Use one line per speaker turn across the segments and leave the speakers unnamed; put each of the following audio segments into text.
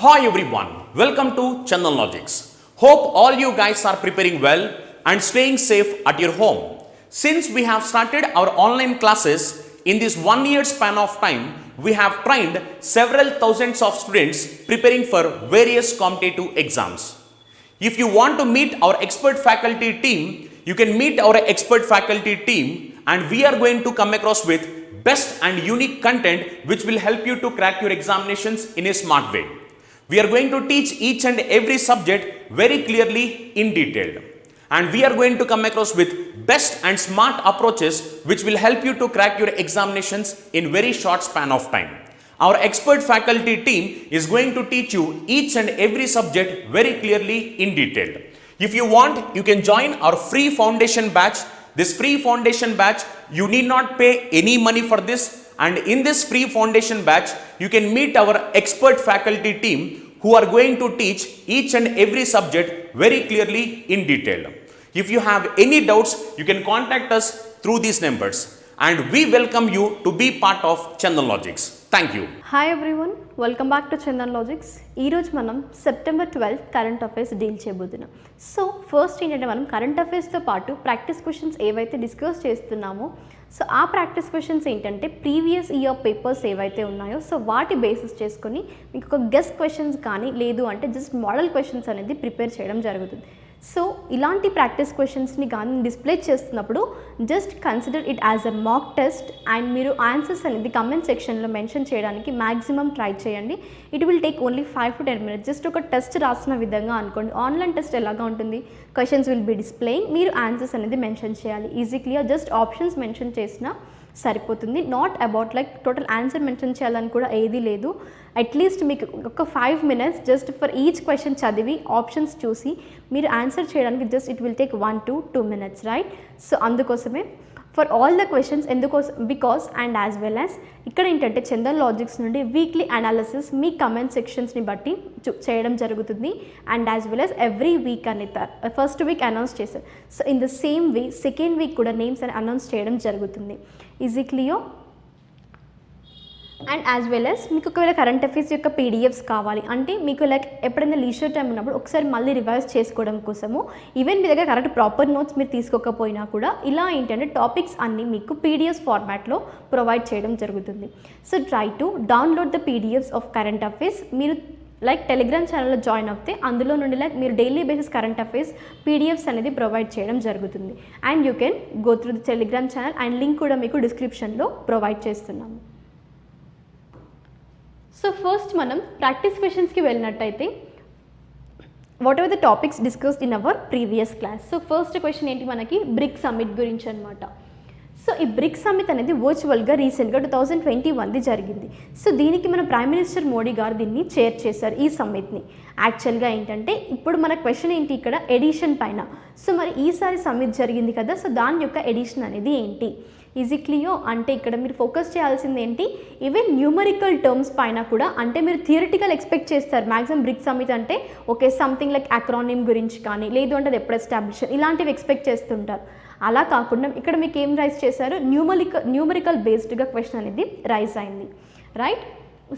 Hi everyone, welcome to Chandan Logics. Hope all you guys are preparing well and staying safe at your home. Since we have started our online classes in this 1 year span of time, we have trained several thousands of students preparing for various competitive exams. If you want to meet our expert faculty team, you can meet our expert faculty team and we are going to come across with best and unique content which will help you to crack your examinations in a smart way. We are going to teach each and every subject very clearly in detail. And we are going to come across with best and smart approaches which will help you to crack your examinations in very short span of time. Our expert faculty team is going to teach you each and every subject very clearly in detail. If you want, you can join our free foundation batch. This free foundation batch, you need not pay any money for this, and in this free foundation batch, you can meet our expert faculty team who are going to teach each and every subject very clearly in detail. If you have any doubts, you can contact us through these numbers, and we welcome you to be part of Chandan Logics. Thank you.
Hi everyone, welcome back to Chandan Logics. ఈ రోజు మనం September 12 current affairs deal చేయబోతున్నాం. So first ఏంటంటే మనం current అఫైర్స్తో పాటు practice questions ఏవైతే discuss చేస్తున్నామో so ఆ ప్రాక్టీస్ క్వశ్చన్స్ ఏంటంటే ప్రీవియస్ ఇయర్ పేపర్స్ ఏవైతే ఉన్నాయో సో వాటి బేసిస్ చేసుకొని మీకు ఒక గెస్ట్ క్వశ్చన్స్ కానీ లేదు అంటే జస్ట్ మోడల్ క్వశ్చన్స్ అనేది ప్రిపేర్ చేయడం జరుగుతుంది. సో ఇలాంటి ప్రాక్టీస్ క్వశ్చన్స్ని కానీ డిస్ప్లే చేస్తున్నప్పుడు just consider it as a mock test and మీరు ఆన్సర్స్ అనేది కమెంట్ సెక్షన్లో మెన్షన్ చేయడానికి మ్యాక్సిమం ట్రై చేయండి. It will take only 5 to 10 minutes. Just ఒక టెస్ట్ రాసిన విధంగా అనుకోండి. ఆన్లైన్ టెస్ట్ ఎలాగా ఉంటుంది, క్వశ్చన్స్ విల్ బి డిస్ప్లేయింగ్, మీరు ఆన్సర్స్ అనేది మెన్షన్ చేయాలి. Easy clear, just options mention చేసినా సరిపోతుంది. Not about like total answer mention చేయాలని కూడా ఏదీ లేదు. అట్లీస్ట్ మీకు ఒక 5 minutes just for each question చదివి ఆప్షన్స్ చూసి మీరు ఆన్సర్ చేయడానికి just it will take 1 to 2 minutes, right? So అందుకోసమే ఫర్ ఆల్ ద క్వశ్చన్స్ ఎందుకోసం because and as well as ఇక్కడ ఏంటంటే చందన్ లాజిక్స్ నుండి వీక్లీ అనాలిసిస్ మీ కమెంట్ సెక్షన్స్ని బట్టి చేయడం జరుగుతుంది. And as well as every week అని ఫస్ట్ వీక్ అనౌన్స్ చేశారు. So in the same way second week కూడా నేమ్స్ అని అనౌన్స్ చేయడం జరుగుతుంది. Easy clear. And as well as మీకు ఒకవేళ కరెంట్ అఫైర్స్ యొక్క పీడిఎఫ్స్ కావాలి అంటే మీకు లైక్ ఎప్పుడైనా లీజర్ టైం ఉన్నప్పుడు ఒకసారి మళ్ళీ రివైజ్ చేసుకోవడం కోసము ఈవెన్ మీ దగ్గర కరెక్ట్ ప్రాపర్ నోట్స్ మీరు తీసుకోకపోయినా కూడా ఇలా ఏంటంటే టాపిక్స్ అన్నీ మీకు పీడిఎఫ్ ఫార్మాట్లో ప్రొవైడ్ చేయడం జరుగుతుంది. So try to download the PDFs of current affairs. మీరు లైక్ టెలిగ్రామ్ ఛానల్లో జాయిన్ అవుతే అందులో నుండి లైక్ మీరు daily basis current affairs PDFs అనేది ప్రొవైడ్ చేయడం జరుగుతుంది. And you can go through the Telegram channel and link కూడా మీకు డిస్క్రిప్షన్లో ప్రొవైడ్ చేస్తున్నాము. సో ఫస్ట్ మనం ప్రాక్టీస్ క్వశ్చన్స్కి వెళ్ళినట్టయితే whatever the topics discussed in our previous class. So first question ఏంటి మనకి బ్రిక్ సమ్మిట్ గురించి అనమాట. సో ఈ బ్రిక్ సమ్మిట్ అనేది వర్చువల్గా రీసెంట్గా 2021 జరిగింది. సో దీనికి మన ప్రైమ్ మినిస్టర్ మోడీ గారు దీన్ని చైర్ చేశారు ఈ సమ్మిట్ని. యాక్చువల్గా ఏంటంటే ఇప్పుడు మన క్వశ్చన్ ఏంటి ఇక్కడ ఎడిషన్ పైన. సో మరి ఈసారి సమ్మిట్ జరిగింది కదా, సో దాని యొక్క ఎడిషన్ అనేది ఏంటి? ఈజీ క్లియర్ అంటే ఇక్కడ మీరు ఫోకస్ చేయాల్సింది ఏంటి, ఈవెన్ న్యూమరికల్ టర్మ్స్ పైన కూడా. అంటే మీరు థియరిటికల్ ఎక్స్పెక్ట్ చేస్తారు మ్యాక్సిమం బ్రిక్ సమ్మిట్ అంటే ఓకే సంథింగ్ లైక్ అక్రానిమ్ గురించి కానీ లేదు అంటే అది ఎప్పుడు ఎస్టాబ్లిష్ ఇలాంటివి ఎక్స్పెక్ట్ చేస్తుంటారు. అలా కాకుండా ఇక్కడ మీకు ఏం రైజ్ చేశారు, న్యూమరికల్ బేస్డ్గా క్వశ్చన్ అనేది రైజ్ అయింది, రైట్?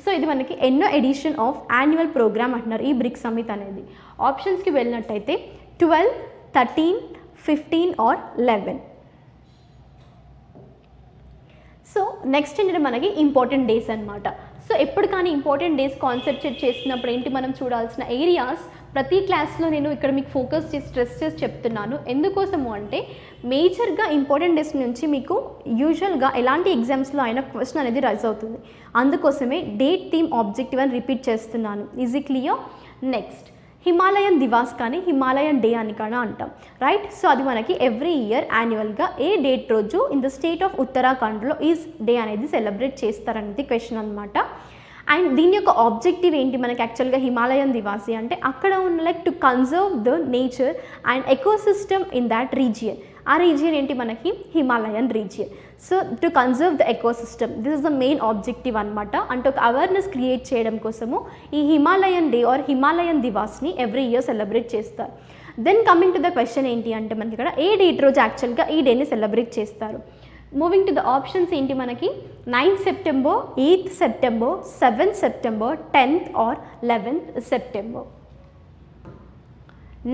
సో ఇది మనకి ఎన్నో ఎడిషన్ ఆఫ్ యాన్యువల్ ప్రోగ్రామ్ అంటున్నారు ఈ బ్రిక్ సమ్మిట్ అనేది. ఆప్షన్స్కి వెళ్ళినట్టయితే 12, 13, 15 or 11. సో నెక్స్ట్ ఏంటంటే మనకి ఇంపార్టెంట్ డేస్ అనమాట. సో ఎప్పుడు కానీ ఇంపార్టెంట్ డేస్ కాన్సెప్ట్ చేసినప్పుడు ఏంటి మనం చూడాల్సిన ఏరియాస్ ప్రతి క్లాస్లో నేను ఇక్కడ మీకు ఫోకస్ చేసి స్ట్రెస్ చేసి చెప్తున్నాను. ఎందుకోసము అంటే మేజర్గా ఇంపార్టెంట్ డేస్ నుంచి మీకు యూజువల్గా ఎలాంటి ఎగ్జామ్స్లో అయినా క్వశ్చన్ అనేది రైజ్ అవుతుంది. అందుకోసమే డేట్, థీమ్, ఆబ్జెక్టివ్ అని రిపీట్ చేస్తున్నాను. Easy clear. Next Himalayan Diwas కానీ హిమాలయన్ డే అని కూడా అంటాం, రైట్? సో అది మనకి ఎవ్రీ ఇయర్ యాన్యువల్గా ఏ డేట్ రోజు ఇన్ ద స్టేట్ ఆఫ్ ఉత్తరాఖండ్లో ఈ డే అనేది సెలబ్రేట్ చేస్తారనేది క్వశ్చన్ అనమాట. అండ్ దీని యొక్క ఆబ్జెక్టివ్ ఏంటి మనకి యాక్చువల్గా హిమాలయన్ దివాసి అంటే అక్కడ ఉన్న like to conserve the nature and ecosystem in that region. ఆ రీజియన్ ఏంటి మనకి Himalayan region. So to conserve the ecosystem this is the main objective అనమాట. అంటే ఒక అవేర్నెస్ క్రియేట్ చేయడం కోసము ఈ హిమాలయన్ డే ఆర్ హిమాలయన్ దివాస్ని ఎవ్రీ ఇయర్ సెలబ్రేట్ చేస్తారు. Then coming to the question ఏంటి అంటే మనకి ఇక్కడ ఏ డేట్ రోజు యాక్చువల్గా ఈ డేని సెలబ్రేట్ చేస్తారు. మూవింగ్ టు ద ఆప్షన్స్ ఏంటి మనకి 9th September, 8th September, 7th September, 10th or 11th September.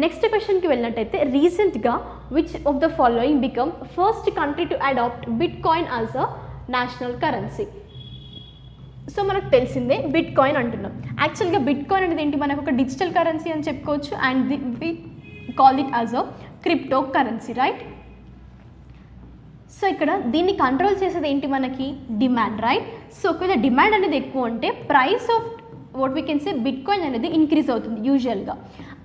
Next క్వశ్చన్కి వెళ్ళినట్టయితే రీసెంట్గా which of the following become first country to adopt bitcoin as a national currency. So మనకు తెలిసిందే bit coin అంటున్నాం. యాక్చువల్గా bit coin అనేది ఏంటి, మనకు ఒక డిజిటల్ కరెన్సీ అని చెప్పుకోవచ్చు and we call it as a cryptocurrency, right. So ఇక్కడ దీన్ని కంట్రోల్ చేసేది ఏంటి మనకి, డిమాండ్, రైట్. సో ఒకవేళ డిమాండ్ అనేది ఎక్కువ ఉంటే price of what we can say bitcoin అనేది ఇంక్రీజ్ అవుతుంది యూజువల్గా.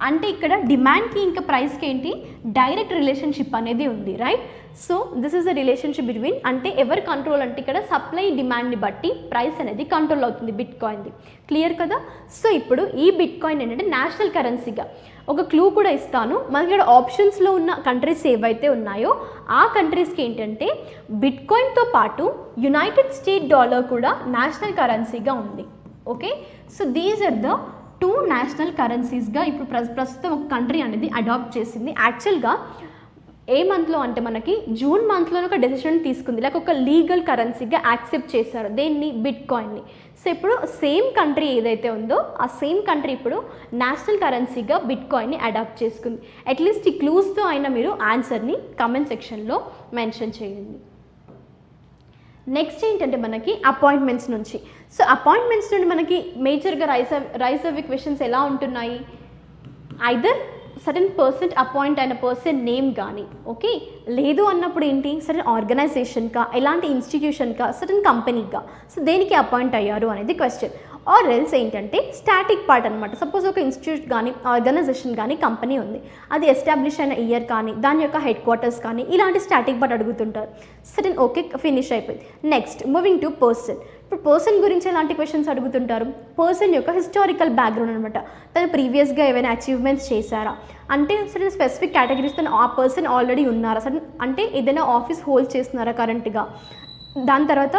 అంటే ఇక్కడ డిమాండ్కి ఇంకా ప్రైస్కి ఏంటి డైరెక్ట్ రిలేషన్షిప్ అనేది ఉంది, right. So this is the relationship between, అంటే ఎవరు కంట్రోల్ అంటే ఇక్కడ సప్లై డిమాండ్ని బట్టి ప్రైస్ అనేది కంట్రోల్ అవుతుంది బిట్ కాయిన్ది. క్లియర్ కదా. సో ఇప్పుడు ఈ బిట్ కాయిన్ ఏంటంటే నేషనల్ కరెన్సీగా, ఒక క్లూ కూడా ఇస్తాను, మనకి ఇక్కడ ఆప్షన్స్లో ఉన్న కంట్రీస్ ఏవైతే ఉన్నాయో ఆ కంట్రీస్కి ఏంటంటే బిట్ కాయిన్తో పాటు యునైటెడ్ స్టేట్ డాలర్ కూడా నేషనల్ కరెన్సీగా ఉంది. Okay, so these are the 2 national కరెన్సీస్గా ఇప్పుడు ప్రస్తుతం ఒక కంట్రీ అనేది అడాప్ట్ చేసింది. యాక్చువల్గా ఏ మంత్లో అంటే మనకి జూన్ మంత్లో ఒక డెసిషన్ తీసుకుంది, లైక్ ఒక లీగల్ కరెన్సీగా యాక్సెప్ట్ చేశారు దేన్ని, బిట్ కాయిన్ని. సో ఇప్పుడు సేమ్ కంట్రీ ఏదైతే ఉందో ఆ సేమ్ కంట్రీ ఇప్పుడు నేషనల్ కరెన్సీగా బిట్ కాయిన్ని అడాప్ట్ చేసుకుంది. అట్లీస్ట్ ఈ క్లూస్తో అయినా మీరు ఆన్సర్ని కమెంట్ సెక్షన్లో మెన్షన్ చేయండి. నెక్స్ట్ ఏంటంటే మనకి అపాయింట్మెంట్స్ నుంచి. సో అపాయింట్మెంట్స్ నుండి మనకి మేజర్గా రైస్ అవ్వే క్వశ్చన్స్ ఎలా ఉంటున్నాయి, ఐదర్ సడన్ పర్సన్ అపాయింట్ అయిన పర్సన్ నేమ్ కానీ, ఓకే, లేదు అన్నప్పుడు ఏంటి సడన్ ఆర్గనైజేషన్కా, ఎలాంటి ఇన్స్టిట్యూషన్కా, సడన్ కంపెనీకా, సో దేనికి అపాయింట్ అయ్యారు అనేది క్వశ్చన్. ఆర్ ఎల్స్ ఏంటంటే స్టాటిక్ పార్ట్ అనమాట. సపోజ్ ఒక ఇన్స్టిట్యూట్ కానీ ఆర్గనైజేషన్ కానీ కంపెనీ ఉంది, అది ఎస్టాబ్లిష్ అయిన ఇయర్ కానీ దాని యొక్క హెడ్ క్వార్టర్స్ కానీ ఇలాంటి స్టాటిక్ పార్ట్ అడుగుతుంటారు. సడన్ ఓకే ఫినిష్ అయిపోయింది. Next moving to person. ఇప్పుడు పర్సన్ గురించి ఎలాంటి క్వశ్చన్స్ అడుగుతుంటారు, పర్సన్ యొక్క హిస్టారికల్ బ్యాక్గ్రౌండ్ అనమాట. తను ప్రీవియస్గా ఏమైనా అచీవ్మెంట్స్ చేశారా, అంటే సడన్ స్పెసిఫిక్ కేటగిరీస్ తను ఆ పర్సన్ ఆల్రెడీ ఉన్నారా, సడన్ అంటే ఏదైనా ఆఫీస్ హోల్డ్ చేస్తున్నారా కరెంట్గా, దాని తర్వాత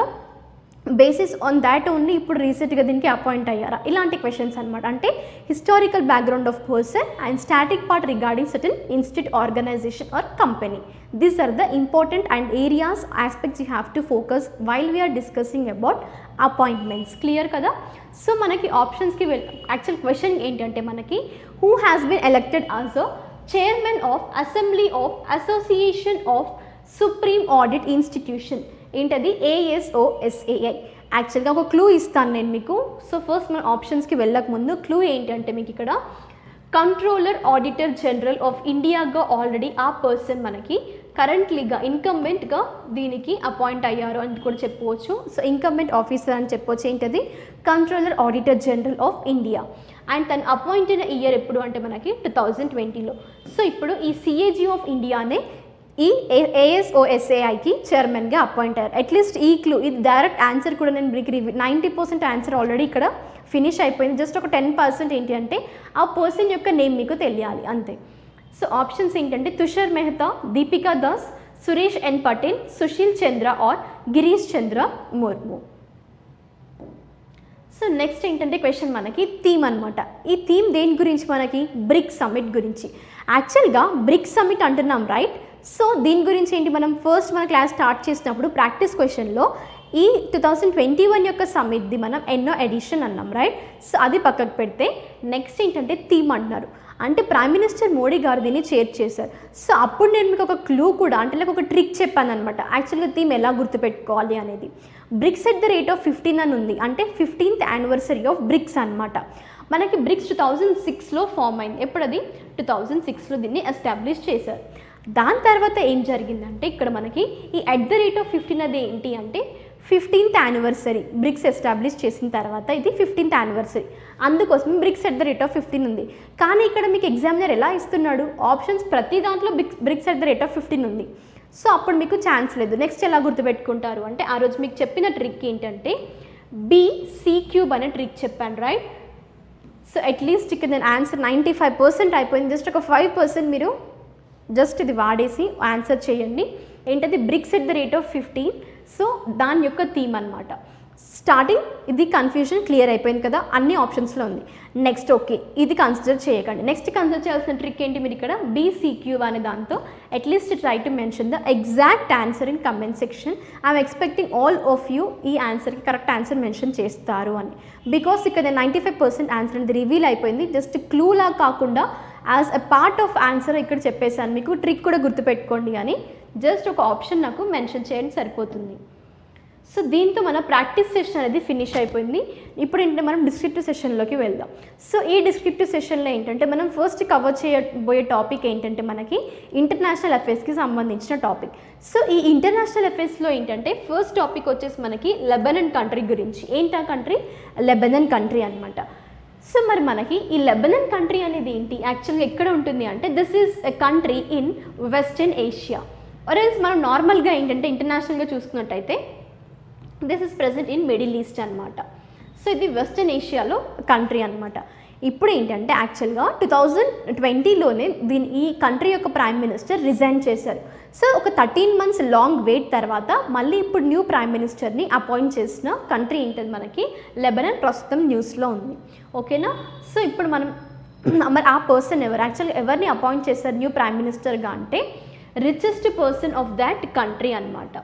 బేసిస్ ఆన్ దాట్ ఓన్లీ ఇప్పుడు రీసెంట్గా దీనికి అపాయింట్ అయ్యారా, ఇలాంటి క్వశ్చన్స్ అనమాట. అంటే historical background of person and static part regarding certain institute, organization or company. These are the important and areas aspects you have to focus while we are discussing about appointments. Clear kada. So manaki options ki actual question ఏంటంటే మనకి who has been elected as a chairman of assembly of association of supreme audit institution, ఏంటది ASOSAI. యాక్చువల్గా ఒక clue ఇస్తాను నేను మీకు. So first మన ఆప్షన్స్కి వెళ్ళక ముందు క్లూ ఏంటంటే మీకు ఇక్కడ కంట్రోలర్ ఆడిటర్ జనరల్ ఆఫ్ ఇండియాగా ఆల్రెడీ ఆ పర్సన్ మనకి కరెంట్లీగా ఇన్కంబెంట్గా దీనికి అపాయింట్ అయ్యారు అని కూడా చెప్పుకోవచ్చు. సో ఇన్కంబెంట్ ఆఫీసర్ అని చెప్పవచ్చు. ఏంటది controller auditor general of India. And తను అపాయింట్ అయిన ఇయర్ ఎప్పుడు అంటే మనకి 2020లో. సో ఇప్పుడు ఈ సిఏజీ ఆఫ్ ఇండియానే ఈ ASOSAIకి చైర్మన్గా అపాయింట్ అయ్యారు. అట్లీస్ట్ ఈ క్లూ, ఇది డైరెక్ట్ ఆన్సర్ కూడా నేను మీకు 90% ఆన్సర్ ఆల్రెడీ ఇక్కడ ఫినిష్ అయిపోయింది. జస్ట్ ఒక 10% ఏంటి అంటే ఆ పర్సన్ యొక్క నేమ్ మీకు తెలియాలి అంతే. సో ఆప్షన్స్ ఏంటంటే Tushar Mehta, Deepika Das, Suresh N Patel, Sushil Chandra or Girish Chandra Murmu. So next ఏంటంటే క్వశ్చన్ మనకి థీమ్ అనమాట. ఈ థీమ్ దేని గురించి మనకి బ్రిక్స్ సమ్మిట్ గురించి. యాక్చువల్గా బ్రిక్స్ సమ్మిట్ అంటున్నాం రైట్. సో దీని గురించి ఏంటి, మనం ఫస్ట్ మన క్లాస్ స్టార్ట్ చేసినప్పుడు ప్రాక్టీస్ క్వశ్చన్లో ఈ 2021 యొక్క సమ్మిట్ది మనం ఎన్నో ఎడిషన్ అన్నాం రైట్. సో అది పక్కకు పెడితే నెక్స్ట్ ఏంటంటే థీమ్ అంటున్నారు. అంటే ప్రైమ్ మినిస్టర్ మోడీ గారు దీన్ని చైర్ చేశారు. సో అప్పుడు నేను మీకు ఒక క్లూ కూడా అంటే నాకు ఒక ట్రిక్ చెప్పాను అనమాట. యాక్చువల్గా థీమ్ ఎలా గుర్తుపెట్టుకోవాలి అనేది. BRICS at the rate of 15 అని ఉంది. అంటే 15th యానివర్సరీ ఆఫ్ బ్రిక్స్ అనమాట. మనకి బ్రిక్స్ 2006లో ఫామ్ అయింది. ఎప్పుడు అది 2006లో దీన్ని ఎస్టాబ్లిష్ చేశారు. దాని తర్వాత ఏం జరిగిందంటే ఇక్కడ మనకి ఈ ఎట్ ద రేట్ ఆఫ్ 15 అది ఏంటి అంటే 15th యానివర్సరీ బ్రిక్స్ ఎస్టాబ్లిష్ చేసిన తర్వాత ఇది 15th యానివర్సరీ. అందుకోసం BRICS at the rate of 15 ఉంది. కానీ ఇక్కడ మీకు ఎగ్జామినర్ ఎలా ఇస్తున్నాడు, ఆప్షన్స్ ప్రతి దాంట్లో BRICS at the rate of 15 ఉంది. సో అప్పుడు మీకు ఛాన్స్ లేదు. నెక్స్ట్ ఎలా గుర్తుపెట్టుకుంటారు అంటే ఆ రోజు మీకు చెప్పిన ట్రిక్ ఏంటంటే BC³ అనే ట్రిక్ చెప్పాను రైట్. సో అట్లీస్ట్ ఇక్కడ నేను ఆన్సర్ 95% అయిపోయింది. జస్ట్ ఒక 5% మీరు జస్ట్ ఇది వాడేసి ఆన్సర్ చేయండి. ఏంటది BRICS at the rate of 15. So దాని యొక్క థీమ్ అనమాట. స్టార్టింగ్ ఇది కన్ఫ్యూజన్ క్లియర్ అయిపోయింది కదా, అన్ని ఆప్షన్స్లో ఉంది. నెక్స్ట్ ఓకే, ఇది కన్సిడర్ చేయకండి. నెక్స్ట్ కన్సిడర్ చేయాల్సిన ట్రిక్ ఏంటి, మీరు ఇక్కడ BCQ అనే దాంతో at least try to mention the exact answer in comment section. I'm expecting all of you ఈ ఆన్సర్కి కరెక్ట్ ఆన్సర్ మెన్షన్ చేస్తారు అని. బికాస్ ఇక్కడ 95% ఆన్సర్ అనేది రివీల్ అయిపోయింది. జస్ట్ క్లూలా కాకుండా as a part of answer ఇక్కడ చెప్పేశాను. మీకు ట్రిక్ కూడా గుర్తుపెట్టుకోండి అని జస్ట్ ఒక ఆప్షన్ నాకు మెన్షన్ చేయండి సరిపోతుంది. సో దీంతో మన ప్రాక్టీస్ సెషన్ అనేది ఫినిష్ అయిపోయింది. ఇప్పుడు ఏంటంటే మనం డిస్క్రిప్టివ్ సెషన్లోకి వెళ్దాం. సో ఈ డిస్క్రిప్టివ్ సెషన్లో ఏంటంటే మనం ఫస్ట్ కవర్ చేయబోయే టాపిక్ ఏంటంటే మనకి ఇంటర్నేషనల్ అఫైర్స్కి సంబంధించిన టాపిక్. సో ఈ ఇంటర్నేషనల్ అఫైర్స్లో ఏంటంటే ఫస్ట్ టాపిక్ వచ్చేసి మనకి లెబనాన్ కంట్రీ గురించి. ఏంటి ఆ కంట్రీ? లెబనాన్ కంట్రీ అనమాట. సో మరి మనకి ఈ లెబనాన్ కంట్రీ అనేది ఏంటి, యాక్చువల్గా ఎక్కడ ఉంటుంది అంటే this is a country in western Asia. Or else మనం నార్మల్గా ఏంటంటే ఇంటర్నేషనల్గా చూసుకున్నట్టయితే this is present in middle east అనమాట. సో ఇది వెస్టర్న్ ఏషియాలో కంట్రీ అనమాట. ఇప్పుడు ఏంటంటే యాక్చువల్గా 2020లోనే ఈ కంట్రీ యొక్క ప్రైమ్ మినిస్టర్ రిజైన్ చేశారు. సో ఒక 13 months లాంగ్ వెయిట్ తర్వాత మళ్ళీ ఇప్పుడు న్యూ ప్రైమ్ మినిస్టర్ని అపాయింట్ చేసిన కంట్రీ ఏంటది మనకి లెబనాన్. ప్రస్తుతం న్యూస్లో ఉంది. ఓకేనా? సో ఇప్పుడు మనం మరి ఆ పర్సన్ ఎవరు, యాక్చువల్గా ఎవరిని అపాయింట్ చేశారు న్యూ ప్రైమ్ మినిస్టర్గా అంటే richest person of that country అనమాట.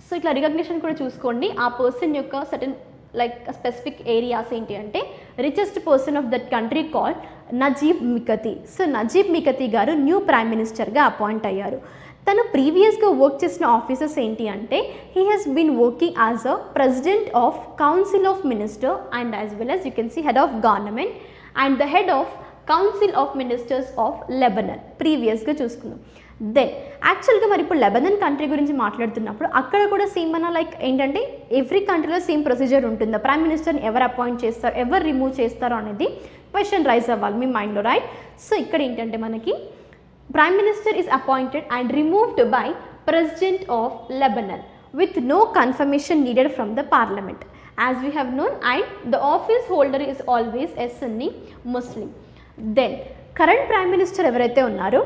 సో ఇట్లా రికగ్నిషన్ కూడా చూసుకోండి. ఆ పర్సన్ యొక్క సర్టన్ లైక్ స్పెసిఫిక్ ఏరియాస్ ఏంటి అంటే richest person of that country called Najib Mikati. So Najib Mikati గారు న్యూ ప్రైమ్ మినిస్టర్గా అపాయింట్ అయ్యారు. తను ప్రీవియస్గా వర్క్ చేసిన ఆఫీసర్స్ ఏంటి అంటే he has been working as a president of council of minister and as well as you can see head of government and the head of council of ministers of Lebanon ప్రీవియస్గా చూసుకుందాం. Then యాక్చువల్గా మరి ఇప్పుడు Lebanon country గురించి మాట్లాడుతున్నప్పుడు అక్కడ కూడా same మన లైక్ ఏంటంటే ఎవ్రీ కంట్రీలో సేమ్ ప్రొసీజర్ ఉంటుంది. ప్రైమ్ మినిస్టర్ని ఎవరు అపాయింట్ చేస్తారు, ఎవరు రిమూవ్ చేస్తారో అనేది క్వశ్చన్ రైజ్ అవ్వాలి మీ మైండ్లో, రైట్? సో ఇక్కడ ఏంటంటే మనకి prime minister is appointed and removed by president of Lebanon with no confirmation needed from the parliament, as we have known, and the office holder is always a Sunni Muslim. Then current prime minister ఎవరైతే ఉన్నారో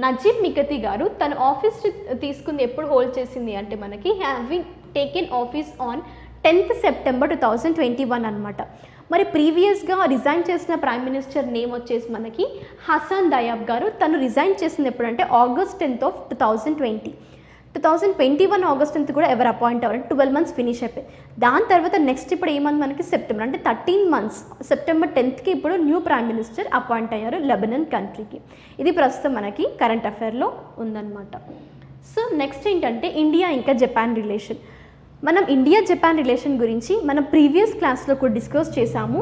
Najib Mikati గారు తన office తీసుకుంది ఎప్పుడు hold చేసింది అంటే మనకి having taken office on 10th September 2021 అనమాట. మరి ప్రీవియస్గా రిజైన్ చేసిన ప్రైమ్ మినిస్టర్ నేమ్ వచ్చేసి మనకి హసన్ దయాబ్ గారు. తను రిజైన్ చేసింది ఎప్పుడంటే August 10th of 2021 August 10th కూడా ఎవరు అపాయింట్ అవ్వాలి, 12 months ఫినిష్ అయిపోయి. దాని తర్వాత నెక్స్ట్ ఇప్పుడు ఏమంది మనకి సెప్టెంబర్, అంటే 13 months September 10th ఇప్పుడు న్యూ ప్రైమ్ మినిస్టర్ అపాయింట్ అయ్యారు లెబనాన్ కంట్రీకి. ఇది ప్రస్తుతం మనకి కరెంట్ అఫైర్లో ఉందన్నమాట. సో నెక్స్ట్ ఏంటంటే ఇండియా ఇంకా జపాన్ రిలేషన్. మనం ఇండియా జపాన్ రిలేషన్ గురించి మనం ప్రీవియస్ క్లాస్లో కూడా డిస్కస్ చేసాము.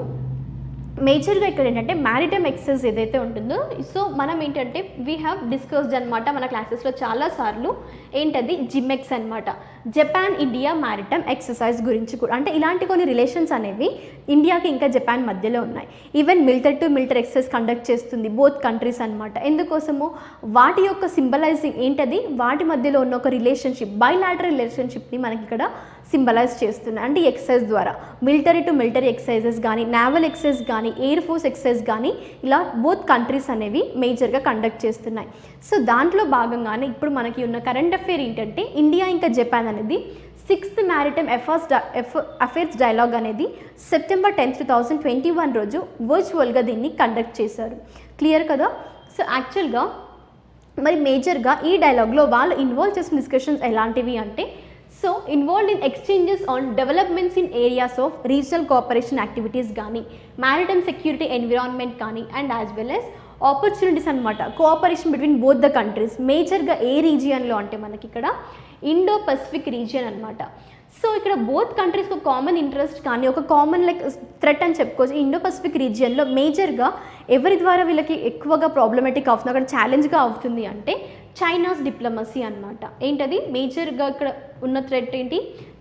మేజర్గా ఇక్కడ ఏంటంటే మ్యారిటైమ్ ఎక్సర్సైజ్ ఏదైతే ఉంటుందో, సో మనం ఏంటంటే వీ హ్యావ్ డిస్కస్డ్ అనమాట మన క్లాసెస్లో చాలాసార్లు. ఏంటది? జిమ్ఎక్స్ అనమాట, జపాన్ ఇండియా మ్యారిటైమ్ ఎక్సర్సైజ్ గురించి కూడా. అంటే ఇలాంటి కొన్ని రిలేషన్స్ అనేవి ఇండియాకి ఇంకా జపాన్ మధ్యలో ఉన్నాయి. Even military to military exercise conduct చేస్తుంది బోత్ కంట్రీస్ అనమాట. ఎందుకోసము? వాటి యొక్క సింబలైజింగ్ ఏంటది, వాటి మధ్యలో ఉన్న ఒక రిలేషన్షిప్, బైలాటరల్ రిలేషన్షిప్ని మనకి ఇక్కడ సింబలైజ్ చేస్తున్నాయి. అంటే ఈ ఎక్సర్సైజ్ ద్వారా మిలిటరీ టు మిలిటరీ ఎక్సర్సైజెస్ కానీ, నావల్ ఎక్సర్సైజ్ కానీ, ఎయిర్ ఫోర్స్ ఎక్సర్సైజ్ కానీ ఇలా బోత్ కంట్రీస్ అనేవి మేజర్గా కండక్ట్ చేస్తున్నాయి. సో దాంట్లో భాగంగానే ఇప్పుడు మనకి ఉన్న కరెంట్ అఫైర్ ఏంటంటే ఇండియా ఇంకా జపాన్ అనేది 6th మ్యారిటైమ్ అఫైర్స్ డైలాగ్ అనేది September 10th 2021 రోజు వర్చువల్గా దీన్ని కండక్ట్ చేశారు. క్లియర్ కదా? సో యాక్చువల్గా మరి మేజర్గా ఈ డైలాగ్లో వాళ్ళు ఇన్వాల్వ్ చేసిన డిస్కషన్స్ ఎలాంటివి అంటే, so involved in exchanges on developments in areas of regional cooperation activities కానీ, మ్యారిటైమ్ సెక్యూరిటీ ఎన్విరాన్మెంట్ కానీ, and as well as opportunities అనమాట, cooperation between both the countries. మేజర్గా ఏ రీజియన్లో అంటే మనకి ఇక్కడ ఇండో పసిఫిక్ రీజియన్ అనమాట. సో ఇక్కడ బోత్ కంట్రీస్కి ఒక కామన్ ఇంట్రెస్ట్ కానీ ఒక కామన్ లైక్ థ్రెట్ అని చెప్పుకోవచ్చు. ఇండో పసిఫిక్ రీజియన్లో మేజర్గా ఎవరి ద్వారా వీళ్ళకి ఎక్కువగా ప్రాబ్లమేటిక్ అవుతుంది, అక్కడ ఛాలెంజ్గా అవుతుంది అంటే చైనాస్ డిప్లొమసీ అనమాట. ఏంటది? మేజర్గా ఇక్కడ ఉన్న థ్రెట్ ఏంటి?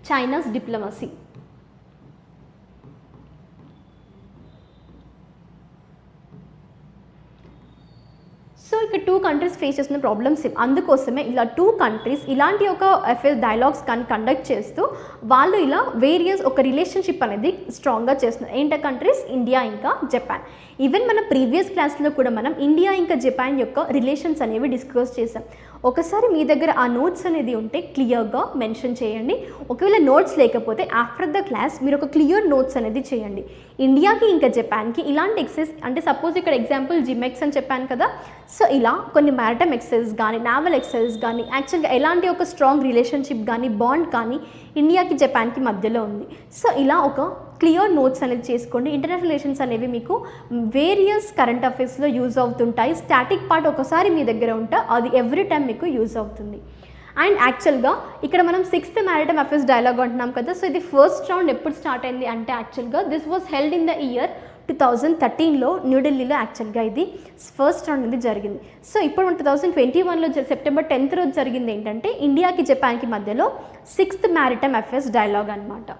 China's diplomacy. సో ఇక్కడ 2 countries ఫేస్ చేస్తున్న ప్రాబ్లమ్స్, అందుకోసమే ఇలా 2 countries ఇలాంటి ఒక అఫైర్ డైలాగ్స్ కానీ కండక్ట్ చేస్తూ వాళ్ళు ఇలా వేరియస్ ఒక రిలేషన్షిప్ అనేది స్ట్రాంగ్గా చేస్తున్నారు. ఏంటో కంట్రీస్? ఇండియా ఇంకా జపాన్. ఈవెన్ మన ప్రీవియస్ క్లాస్లో కూడా మనం ఇండియా ఇంకా జపాన్ యొక్క రిలేషన్స్ అనేవి డిస్కస్ చేసాం. ఒకసారి మీ దగ్గర ఆ నోట్స్ అనేది ఉంటే క్లియర్గా మెన్షన్ చేయండి. ఒకవేళ నోట్స్ లేకపోతే ఆఫ్టర్ ద క్లాస్ మీరు ఒక క్లియర్ నోట్స్ అనేది చేయండి. ఇండియాకి ఇంకా జపాన్కి ఇలాంటి ఎక్సైజ్ అంటే సపోజ్ ఇక్కడ ఎగ్జాంపుల్ జిమెక్స్ అని చెప్పాను కదా, సో ఇలా కొన్ని మ్యారిటైమ్ ఎక్సైజ్ కానీ నావల్ ఎక్సైజ్ కానీ యాక్చువల్గా ఎలాంటి ఒక స్ట్రాంగ్ రిలేషన్షిప్ కానీ బాండ్ కానీ ఇండియాకి జపాన్కి మధ్యలో ఉంది. సో ఇలా ఒక క్లియర్ నోట్స్ అనేది చేసుకోండి. ఇంటర్నేషనల్ రిలేషన్స్ అనేవి మీకు వేరియస్ కరెంట్ అఫైర్స్లో యూజ్ అవుతుంటాయి. స్టాటిక్ పార్ట్ ఒకసారి మీ దగ్గర ఉంటే అది ఎవ్రీ టైం మీకు యూజ్ అవుతుంది. అండ్ యాక్చువల్గా ఇక్కడ మనం 6th మ్యారిటైమ్ అఫైర్స్ డైలాగ్ అంటున్నాం కదా, సో ఇది ఫస్ట్ రౌండ్ ఎప్పుడు స్టార్ట్ అయింది అంటే యాక్చువల్గా this was held in the year 2013లో న్యూఢిల్లీలో యాక్చువల్గా ఇది ఫస్ట్ రౌండ్ అనేది జరిగింది. సో ఇప్పుడు 2021లో సెప్టెంబర్ 10th రోజు జరిగింది ఏంటంటే ఇండియాకి జపాన్కి మధ్యలో 6th మ్యారిటైమ్ అఫైర్స్ డైలాగ్ అనమాట.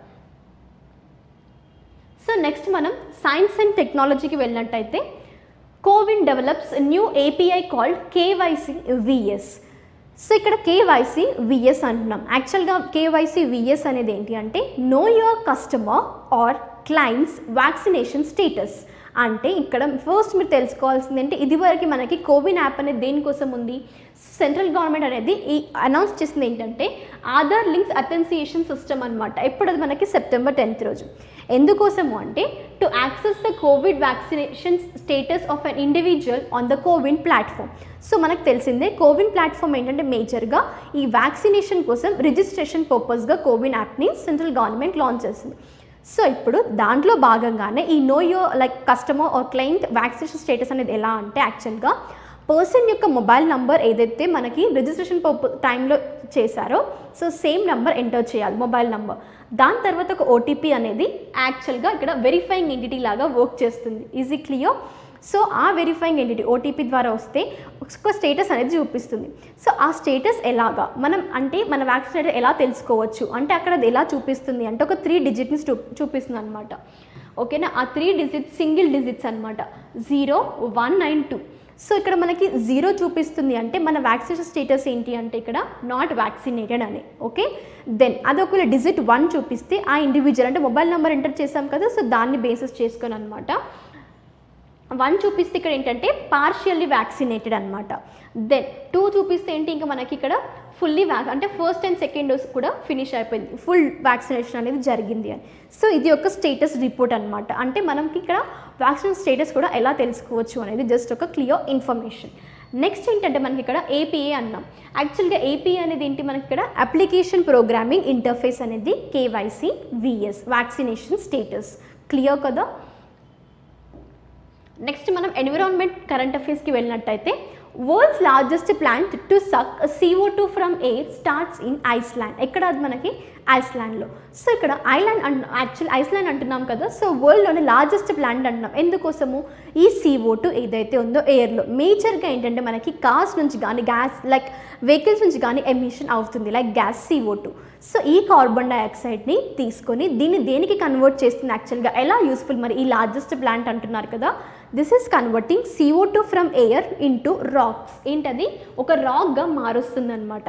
సో నెక్స్ట్ మనం సైన్స్ అండ్ టెక్నాలజీకి వెళ్ళినట్టయితే CoWIN develops new API called KYC VS. So ఇక్కడ కేవైసీ విఎస్ అంటున్నాం. యాక్చువల్గా కేవైసీ విఎస్ అనేది ఏంటి అంటే know your customer or clients vaccination status. అంటే ఇక్కడ ఫస్ట్ మీరు తెలుసుకోవాల్సింది అంటే ఇదివరకు మనకి కోవిన్ యాప్ అనేది దేనికోసం ఉంది, సెంట్రల్ గవర్నమెంట్ అనేది ఈ అనౌన్స్ చేసింది ఏంటంటే ఆధార్ లింక్స్ అథెంటికేషన్ సిస్టమ్ అనమాట. ఎప్పుడు అది మనకి సెప్టెంబర్ 10th రోజు. ఎందుకోసము అంటే to access the covid vaccination status of an individual on the CoWIN platform. So మనకు తెలిసిందే కోవిన్ ప్లాట్ఫామ్ ఏంటంటే మేజర్గా ఈ వ్యాక్సినేషన్ కోసం రిజిస్ట్రేషన్ పర్పస్గా కోవిన్ యాప్ని సెంట్రల్ గవర్నమెంట్ లాంచ్ చేసింది. సో ఇప్పుడు దాంట్లో భాగంగానే ఈ know your like customer or client vaccination status అనేది ఎలా అంటే యాక్చువల్గా పర్సన్ యొక్క మొబైల్ నంబర్ ఏదైతే మనకి రిజిస్ట్రేషన్ టైంలో చేశారో సో సేమ్ నెంబర్ ఎంటర్ చేయాలి మొబైల్ నంబర్. దాని తర్వాత ఒక ఓటీపీ అనేది యాక్చువల్గా ఇక్కడ వెరిఫైయింగ్ ఎంటిటీ లాగా వర్క్ చేస్తుంది. Easy clear. సో ఆ వెరిఫైయింగ్ ఎంటిటీ ఓటీపీ ద్వారా వస్తే ఒక స్టేటస్ అనేది చూపిస్తుంది. సో ఆ స్టేటస్ ఎలాగా మనం అంటే మన వ్యాక్సిన్ స్టేటస్ ఎలా తెలుసుకోవచ్చు అంటే అక్కడ అది ఎలా చూపిస్తుంది అంటే ఒక 3 digits చూపిస్తుంది అనమాట. ఓకేనా, ఆ 3 digits సింగిల్ డిజిట్స్ అనమాట 0, 1 and 2. సో ఇక్కడ మనకి 0 చూపిస్తుంది అంటే మన వ్యాక్సినేషన్ స్టేటస్ ఏంటి అంటే ఇక్కడ నాట్ వ్యాక్సినేటెడ్ అని. ఓకే, దెన్ అది ఒకవేళ digit 1 చూపిస్తే ఆ ఇండివిజువల్ అంటే మొబైల్ నెంబర్ ఎంటర్ చేసాం కదా, సో దాన్ని బేసిస్ చేసుకొని అనమాట 1 చూపిస్తే ఇక్కడ ఏంటంటే పార్షియల్లీ వ్యాక్సినేటెడ్ అనమాట. దెన్ 2 చూపిస్తే ఏంటి ఇంకా మనకి ఇక్కడ ఫుల్లీ అంటే ఫస్ట్ అండ్ సెకండ్ డోస్ కూడా ఫినిష్ అయిపోయింది, ఫుల్ వ్యాక్సినేషన్ అనేది జరిగింది అని. సో ఇది ఒక స్టేటస్ రిపోర్ట్ అనమాట. అంటే మనకి ఇక్కడ వ్యాక్సిన్ స్టేటస్ కూడా ఎలా తెలుసుకోవచ్చు అనేది జస్ట్ ఒక క్లియర్ ఇన్ఫర్మేషన్. నెక్స్ట్ ఏంటంటే మనకి ఇక్కడ ఏపీఏ అన్నాం. యాక్చువల్గా ఏపీఏ అనేది ఏంటి మనకి ఇక్కడ అప్లికేషన్ ప్రోగ్రామింగ్ ఇంటర్ఫేస్ అనేది KYC VS vaccination status. Clear కదా. నెక్స్ట్ మనం ఎన్విరాన్మెంట్ కరెంట్ అఫైర్స్కి వెళ్ళినట్టయితే world's largest plant to suck CO2 from air starts in Iceland. ఎక్కడ అది మనకి ఐస్లాండ్లో. సో ఇక్కడ ఐస్లాండ్ అంటున్నాం కదా, సో వరల్డ్లోనే లార్జెస్ట్ ప్లాంట్ అంటున్నాం. ఎందుకోసము ఈ CO2 ఏదైతే ఉందో ఎయిర్లో మేజర్గా ఏంటంటే మనకి కార్స్ నుంచి కానీ గ్యాస్ లైక్ వెహికల్స్ నుంచి కానీ ఎమిషన్ అవుతుంది లైక్ గ్యాస్ CO2. సో ఈ కార్బన్ డైఆక్సైడ్ని తీసుకొని దీన్ని దేనికి కన్వర్ట్ చేస్తుంది యాక్చువల్గా ఎలా యూస్ఫుల్ మరి ఈ లార్జెస్ట్ ప్లాంట్ అంటున్నారు కదా, this is converting CO2 from air into rocks. ఏంటది ఒక రాక్గా మారుస్తుంది అనమాట.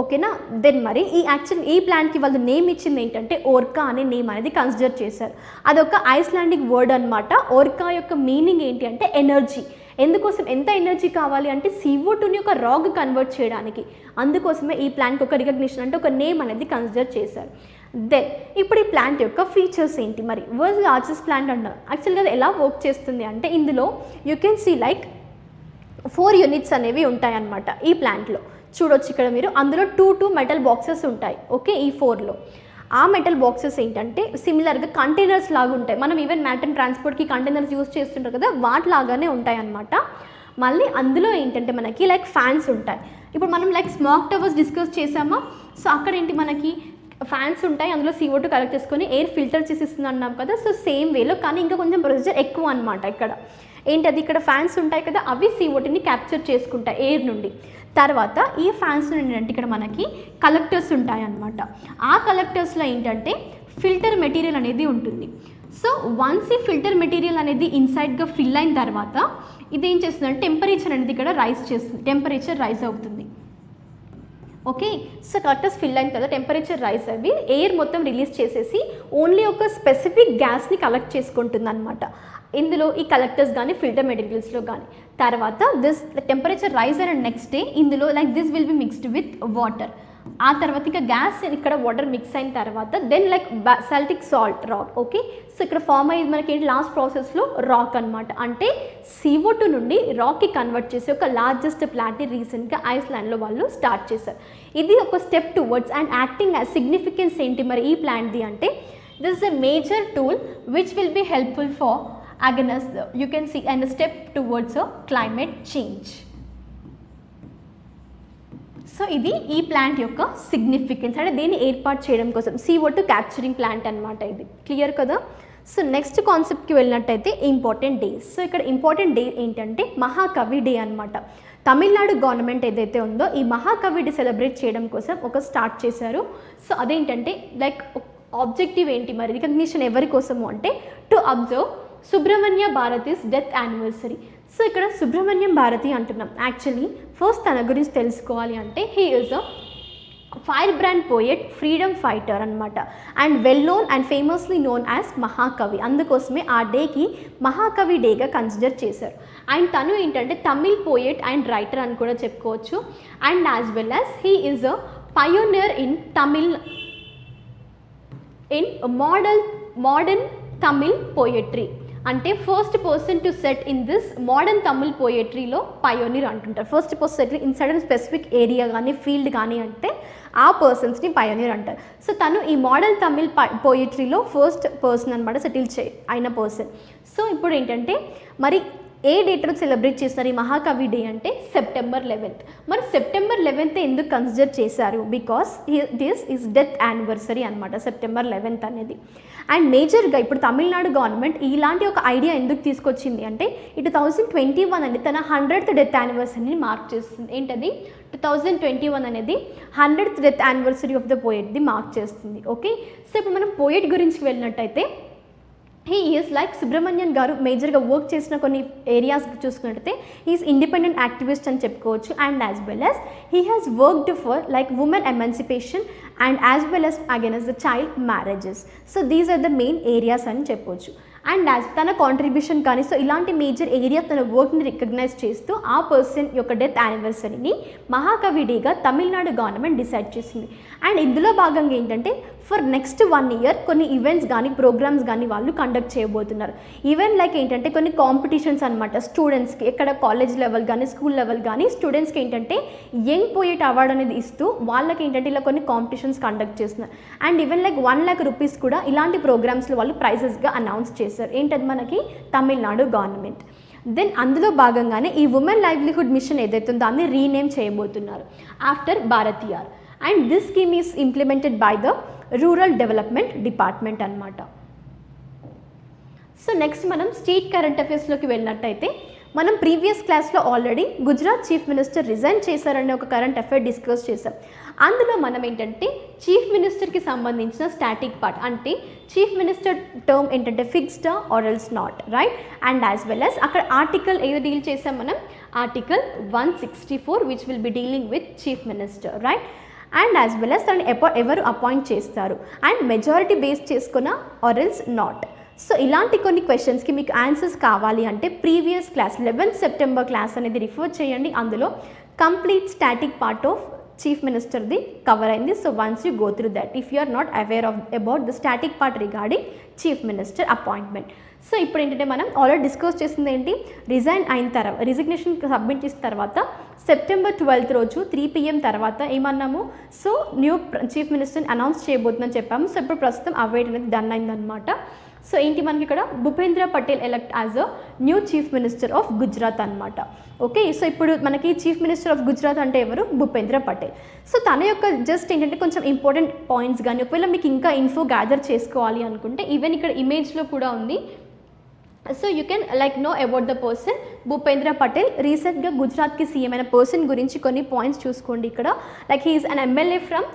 ఓకేనా, దెన్ మరి ఈ ప్లాంట్కి వాళ్ళు నేమ్ ఇచ్చింది ఏంటంటే ఓర్కా అనే నేమ్ అనేది కన్సిడర్ చేశారు. అదొక ఐస్లాండిక్ వర్డ్ అనమాట. ఓర్కా యొక్క మీనింగ్ ఏంటి అంటే ఎనర్జీ. ఎందుకోసం ఎంత ఎనర్జీ కావాలి అంటే CO2ని ఒక రాక్ కన్వర్ట్ చేయడానికి. అందుకోసమే ఈ ప్లాంట్కి ఒక రికగ్నిషన్ అంటే ఒక నేమ్ అనేది కన్సిడర్ చేశారు. దెన్ ఇప్పుడు ఈ ప్లాంట్ యొక్క ఫీచర్స్ ఏంటి మరి వరల్డ్ లార్జెస్ట్ ప్లాంట్ అంటారు. యాక్చువల్గా ఎలా వర్క్ చేస్తుంది అంటే ఇందులో you can see like 4 units అనేవి ఉంటాయన్నమాట ఈ ప్లాంట్లో. చూడొచ్చు ఇక్కడ మీరు అందులో 2 మెటల్ బాక్సెస్ ఉంటాయి. ఓకే, ఈ 4లో ఆ మెటల్ బాక్సెస్ ఏంటంటే సిమిలర్గా కంటైనర్స్ లాగా ఉంటాయి. మనం ఈవెన్ మ్యాటర్ ట్రాన్స్పోర్ట్కి కంటైనర్స్ యూజ్ చేస్తుంటారు కదా, వాటిలాగానే ఉంటాయి అన్నమాట. మళ్ళీ అందులో ఏంటంటే మనకి లైక్ ఫ్యాన్స్ ఉంటాయి. ఇప్పుడు మనం లైక్ స్మోక్ టవర్స్ డిస్కస్ చేసామా, సో అక్కడ ఏంటి మనకి ఫ్యాన్స్ ఉంటాయి, అందులో CO2 కలెక్ట్ చేసుకొని ఎయిర్ ఫిల్టర్ చేసి ఇస్తుంది అన్నాం కదా. సో సేమ్ వేలో కానీ ఇంకా కొంచెం ప్రొసీజర్ ఎక్కువ అనమాట. ఇక్కడ ఏంటది ఇక్కడ ఫ్యాన్స్ ఉంటాయి కదా, అవి CO2ని క్యాప్చర్ చేసుకుంటాయి ఎయిర్ నుండి. తర్వాత ఈ ఫ్యాన్స్ నుండి అంటే ఇక్కడ మనకి కలెక్టర్స్ ఉంటాయి అన్నమాట. ఆ కలెక్టర్స్లో ఏంటంటే ఫిల్టర్ మెటీరియల్ అనేది ఉంటుంది. సో వన్స్ ఈ ఫిల్టర్ మెటీరియల్ అనేది ఇన్సైడ్గా ఫిల్ అయిన తర్వాత ఇది ఏం చేస్తుందంటే టెంపరేచర్ అనేది ఇక్కడ రైజ్ చేస్తుంది, టెంపరేచర్ రైజ్ అవుతుంది. ఓకే, సో కలెక్టర్స్ ఫిల్ అయిన తర్వాత టెంపరేచర్ రైస్ అవి ఎయిర్ మొత్తం రిలీజ్ చేసేసి ఓన్లీ ఒక స్పెసిఫిక్ గ్యాస్ని కలెక్ట్ చేసుకుంటుంది అనమాట ఇందులో ఈ కలెక్టర్స్ కానీ ఫిల్టర్ మెటీరియల్స్లో కానీ. తర్వాత దిస్ టెంపరేచర్ రైజ్ అయిన నెక్స్ట్ డే ఇందులో like this will be mixed with water. ఆ తర్వాత ఇంకా గ్యాస్ ఇక్కడ వాటర్ మిక్స్ అయిన తర్వాత then like basaltic salt rock. Okay, so ఇక్కడ ఫామ్ అయ్యేది మనకి ఏంటి లాస్ట్ ప్రాసెస్లో రాక్ అనమాట. అంటే CO2 నుండి రాక్కి కన్వర్ట్ చేసి ఒక లార్జెస్ట్ ప్లాంట్ని రీసెంట్గా ఐస్లాండ్లో వాళ్ళు స్టార్ట్ చేశారు. ఇది ఒక step towards and acting as significance ఏంటి మరి ఈ ప్లాంట్ది అంటే this is a major tool which will be helpful for against you can see and a step towards a climate change. So ఇది ఈ ప్లాంట్ యొక్క సిగ్నిఫికెన్స్ అంటే దీన్ని ఏర్పాటు చేయడం కోసం CO2 క్యాప్చరింగ్ ప్లాంట్ అనమాట. ఇది క్లియర్ కదా. సో నెక్స్ట్ కాన్సెప్ట్కి వెళ్ళినట్టయితే ఇంపార్టెంట్ డేస్. సో ఇక్కడ ఇంపార్టెంట్ డే ఏంటంటే మహాకవి డే అనమాట. తమిళనాడు గవర్నమెంట్ ఏదైతే ఉందో ఈ మహాకవి డే సెలబ్రేట్ చేయడం కోసం ఒక స్టార్ట్ చేశారు. సో అదేంటంటే లైక్ ఆబ్జెక్టివ్ ఏంటి మరి రికగ్నిషన్ ఎవరి కోసము అంటే to observe Subrahmanya Bharati's death anniversary. So ఇక్కడ సుబ్రహ్మణ్యం భారతి అంటున్నాం. యాక్చువల్లీ ఫస్ట్ తన గురించి తెలుసుకోవాలి అంటే he is a fire brand poet, freedom fighter అనమాట. And well known and famously known as Mahakavi. అందుకోసమే ఆ డేకి మహాకవి డేగా కన్సిడర్ చేశారు. అండ్ తను ఏంటంటే తమిళ్ పోయెట్ అండ్ రైటర్ అని కూడా చెప్పుకోవచ్చు. And as well as he is a pioneer in Tamil in modern Tamil poetry. అంటే first person to set in this modern Tamil పోయెట్రీలో పయోనీర్ అంటుంటారు. First person set in sudden specific area కానీ field కానీ అంటే ఆ పర్సన్స్ని పయోనీర్ అంటారు. సో తను ఈ మోడర్న్ తమిళ్ పోయెట్రీలో ఫస్ట్ పర్సన్ అనమాట సెటిల్ అయిన పర్సన్. సో ఇప్పుడు ఏంటంటే మరి ఏ డేట్ రోజు సెలబ్రేట్ చేస్తారు ఈ మహాకవి డే అంటే సెప్టెంబర్ 11th. మరి సెప్టెంబర్ 11th ఎందుకు కన్సిడర్ చేశారు? Because this is death anniversary అనమాట సెప్టెంబర్ 11th అనేది. అండ్ మేజర్గా ఇప్పుడు తమిళనాడు గవర్నమెంట్ ఇలాంటి ఒక ఐడియా ఎందుకు తీసుకొచ్చింది అంటే 2021 అనేది తన 100th డెత్ యానివర్సరీని మార్క్ చేస్తుంది. ఏంటది 2021 అనేది 100th death anniversary of the పోయెట్ది మార్క్ చేస్తుంది. ఓకే, సో ఇప్పుడు మనం పోయెట్ గురించి వెళ్ళినట్టయితే హీ ఈజ్ లైక్ సుబ్రహ్మణ్యన్ గారు మేజర్గా వర్క్ చేసిన కొన్ని ఏరియాస్ చూసుకున్నట్టయితే హీఈస్ ఇండిపెండెంట్ యాక్టివిస్ట్ అని చెప్పుకోవచ్చు. And as well as he has worked for like women emancipation and as well as against the child marriages. So these are the main areas అని చెప్పొచ్చు. And as తన contribution కానీ so ఇలాంటి major area తన వర్క్ని recognise చేస్తూ ఆ person యొక్క డెత్ యానివర్సరీని మహాకవి డేగా తమిళనాడు గవర్నమెంట్ డిసైడ్ చేసింది. అండ్ ఇందులో భాగంగా ఏంటంటే ఫర్ నెక్స్ట్ 1 year కొన్ని ఈవెంట్స్ కానీ ప్రోగ్రామ్స్ కానీ వాళ్ళు కండక్ట్ చేయబోతున్నారు. ఈవెంట్ లైక్ ఏంటంటే కొన్ని కాంపిటీషన్స్ అనమాట స్టూడెంట్స్కి ఎక్కడ కాలేజ్ లెవెల్ కానీ స్కూల్ లెవెల్ కానీ స్టూడెంట్స్కి ఏంటంటే యంగ్ పోయెట్ అవార్డ్ అనేది ఇస్తూ వాళ్ళకి ఏంటంటే ఇలా కొన్ని కాంపిటీషన్స్ కండక్ట్ చేస్తున్నారు. And even like 1 lakh rupees కూడా ఇలాంటి ప్రోగ్రామ్స్లో వాళ్ళు ప్రైజెస్గా అనౌన్స్ చేశారు. ఏంటది మనకి తమిళనాడు గవర్నమెంట్. దెన్ అందులో భాగంగానే ఈ ఉమెన్ లైవ్లీహుడ్ మిషన్ ఏదైతే ఉందో దాన్ని రీనేమ్ చేయబోతున్నారు after Bharathiyar. And this scheme is implemented by the rural development department అనమాట. సో నెక్స్ట్ మనం స్టేట్ కరెంట్ అఫైర్స్లోకి వెళ్ళినట్టయితే మనం ప్రీవియస్ క్లాస్లో already Gujarat chief minister resign చేశారనే ఒక కరెంట్ అఫైర్ డిస్కస్ చేసాం. అందులో మనం ఏంటంటే చీఫ్ మినిస్టర్కి సంబంధించిన స్టాటిక్ పార్ట్ అంటే చీఫ్ మినిస్టర్ టర్మ్ ఏంటంటే ఫిక్స్డా or else not, right? And as well as అక్కడ ఆర్టికల్ ఏదో డీల్ చేసాం మనం article 164 which will be dealing with chief minister, right? And as well as తను ఎవరు అపాయింట్ చేస్తారు అండ్ మెజారిటీ బేస్ చేసుకున్న ఆర్ ఎల్స్ నాట్. సో ఇలాంటి కొన్ని క్వశ్చన్స్కి మీకు ఆన్సర్స్ కావాలి అంటే previous class 11th September class అనేది రిఫర్ చేయండి. అందులో complete static part of chief మినిస్టర్ది కవర్ అయింది. So once you go through that if you are not aware of about the static part regarding chief minister appointment. So ఇప్పుడు ఏంటంటే మనం already discuss చేసింది ఏంటి రిజైన్ అయిన తర్వాత రిజిగ్నేషన్ సబ్మిట్ చేసిన తర్వాత సెప్టెంబర్ 12th రోజు 3 PM తర్వాత ఏమన్నాము సో న్యూ చీఫ్ మినిస్టర్ని అనౌన్స్ చేయబోతుందని చెప్పాము. సో ఇప్పుడు ప్రస్తుతం అవేట్ అనేది డన్ అయిందనమాట. సో ఏంటి మనకి ఇక్కడ Bhupendra Patel elect as a new chief minister of Gujarat అనమాట. ఓకే, సో ఇప్పుడు మనకి చీఫ్ మినిస్టర్ ఆఫ్ గుజరాత్ అంటే ఎవరు? భూపేంద్ర పటేల్. సో తన యొక్క జస్ట్ ఏంటంటే కొంచెం ఇంపార్టెంట్ పాయింట్స్ కానీ ఒకవేళ మీకు ఇంకా ఇన్ఫో గ్యాదర్ చేసుకోవాలి అనుకుంటే ఈవెన్ ఇక్కడ ఇమేజ్లో కూడా ఉంది. So you can like know about the person Bhupendra Patel. రీసెంట్గా గుజరాత్కి సీఎం అయిన పర్సన్ గురించి కొన్ని పాయింట్స్ చూసుకోండి ఇక్కడ. Like he is an MLA from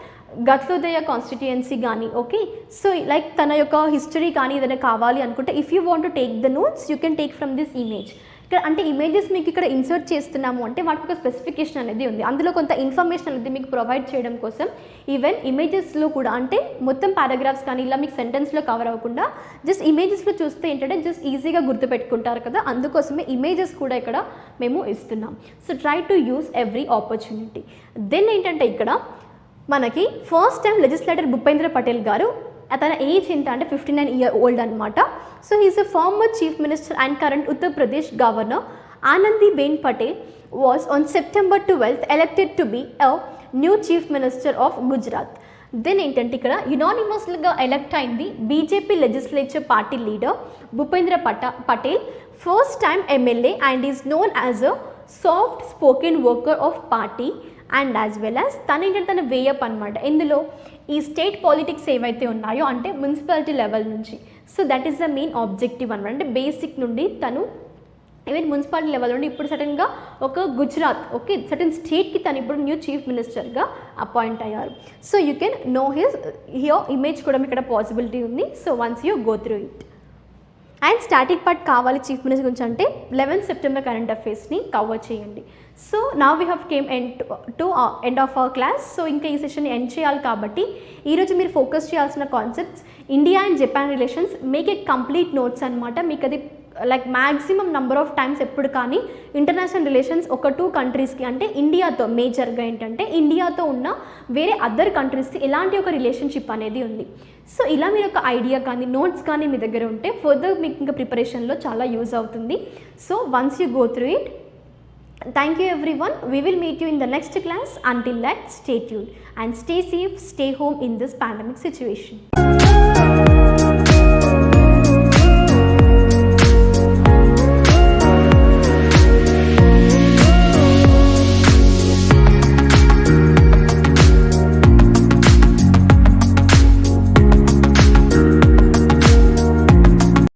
Ghatlodia constituency కానీ. ఓకే, సో లైక్ తన యొక్క హిస్టరీ కానీ ఏదైనా కావాలి అనుకుంటే if you want to take the notes you can take from this image. ఇక్కడ అంటే ఇమేజెస్ మీకు ఇక్కడ ఇన్సర్ట్ చేస్తున్నాము అంటే వాటికి ఒక స్పెసిఫికేషన్ అనేది ఉంది, అందులో కొంత ఇన్ఫర్మేషన్ అనేది మీకు ప్రొవైడ్ చేయడం కోసం ఈవెన్ ఇమేజెస్లో కూడా అంటే మొత్తం పారాగ్రాఫ్స్ కానీ ఇలా మీకు సెంటెన్స్లో కవర్ అవ్వకుండా జస్ట్ ఇమేజెస్లో చూస్తే ఏంటంటే జస్ట్ ఈజీగా గుర్తుపెట్టుకుంటారు కదా, అందుకోసమే ఇమేజెస్ కూడా ఇక్కడ మేము ఇస్తున్నాం. So try to use every opportunity. Then ఏంటంటే ఇక్కడ మనకి first time legislator Bhupendra Patel గారు, అతని ఏజ్ ఎంత అంటే 59 years old అనమాట. So he's a former chief minister and current Uttar Pradesh governor Anandiben Patel was on September 12th elected to be a new chief minister of Gujarat. Then ఏంటంటే ఇక్కడ యునానిమస్గా ఎలెక్ట్ అయింది BJP legislature party leader Bhupendra Patel, first time MLA and is known as a soft spoken worker of party and as well as తన ఏంటంటే తన వేయప్ అనమాట ఇందులో ఈ స్టేట్ పాలిటిక్స్ ఏవైతే ఉన్నాయో అంటే మున్సిపాలిటీ లెవెల్ నుంచి. So that is the main objective అనమాట. అంటే బేసిక్ నుండి తను ఈవెన్ మున్సిపాలిటీ లెవెల్ నుండి ఇప్పుడు సడన్గా ఒక గుజరాత్ సర్టన్ స్టేట్కి తను ఇప్పుడు న్యూ చీఫ్ మినిస్టర్గా అపాయింట్ అయ్యారు. So you can know here image కూడా ఇక్కడ పాసిబిలిటీ ఉంది. So once you go through it. And static part కావాలి చీఫ్ మినిస్టర్ గురించి అంటే 11 September కరెంట్ అఫైర్స్ని కవర్ చేయండి. So now we have came end of our class. సో ఇంకా ఈ సెషన్ని ఎండ్ చేయాలి కాబట్టి ఈరోజు మీరు ఫోకస్ చేయాల్సిన concepts India and Japan relations, make a complete notes అనమాట. మీకు అది like maximum number of times ఎప్పుడు కానీ ఇంటర్నేషనల్ రిలేషన్స్ ఒక 2 countriesకి అంటే ఇండియాతో మేజర్గా ఏంటంటే ఇండియాతో ఉన్న వేరే అదర్ కంట్రీస్కి ఎలాంటి ఒక రిలేషన్షిప్ అనేది ఉంది. సో ఇలా మీరు ఒక ఐడియా కానీ నోట్స్ కానీ మీ దగ్గర ఉంటే ఫర్దర్ మీకు ఇంకా ప్రిపరేషన్లో చాలా యూజ్ అవుతుంది. So once you go through it. Thank you everyone. We will meet you in the next class. Until that, stay tuned and stay safe, stay home in this pandemic situation.